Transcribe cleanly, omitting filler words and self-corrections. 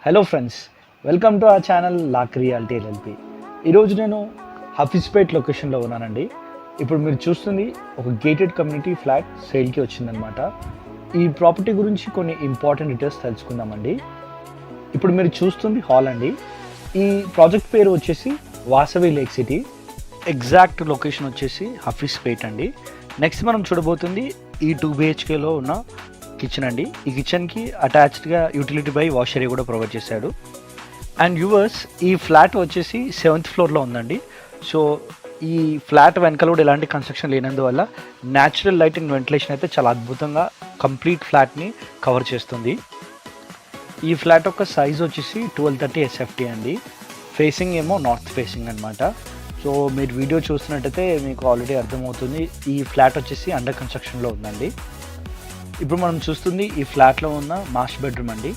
Hello friends, welcome to our channel lock reality LLP. ఈరోజు నేను హఫీజ్పేట్ లొకేషన్లో ఉన్నానండి. ఇప్పుడు మీరు చూస్తుంది ఒక గేటెడ్ కమ్యూనిటీ ఫ్లాట్ సేల్కి వచ్చిందనమాట. ఈ ప్రాపర్టీ గురించి కొన్ని ఇంపార్టెంట్ డీటెయిల్స్ తెలుసుకుందామండి. ఇప్పుడు మీరు చూస్తుంది హాల్ అండి. ఈ ప్రాజెక్ట్ పేరు వచ్చేసి Vasavi lake city. Exact location వచ్చేసి హఫీజ్పేట్ అండి. నెక్స్ట్ మనం చూడబోతుంది ఈ 2 BHKలో ఉన్న కిచెన్ అండి. ఈ కిచెన్కి అటాచ్డ్గా యూటిలిటీ బై వాష్ ఏరియా కూడా ప్రొవైడ్ చేశాడు. అండ్ యూవర్స్, ఈ ఫ్లాట్ వచ్చేసి 7th ఫ్లోర్లో ఉందండి. సో ఈ ఫ్లాట్ వెనకాల కూడా ఎలాంటి కన్స్ట్రక్షన్ లేనందువల్ల న్యాచురల్ లైట్ అండ్ వెంటిలేషన్ అయితే చాలా అద్భుతంగా కంప్లీట్ ఫ్లాట్ని కవర్ చేస్తుంది. ఈ ఫ్లాట్ యొక్క సైజ్ వచ్చేసి 1230 SFT అండి. ఫేసింగ్ ఏమో నార్త్ ఫేసింగ్ అనమాట. సో మీరు వీడియో చూస్తున్నట్టయితే మీకు ఆల్రెడీ అర్థమవుతుంది ఈ ఫ్లాట్ వచ్చేసి అండర్ కన్స్ట్రక్షన్లో ఉందండి. ఇప్పుడు మనం చూస్తుంది ఈ ఫ్లాట్లో ఉన్న మాస్టర్ బెడ్రూమ్ అండి.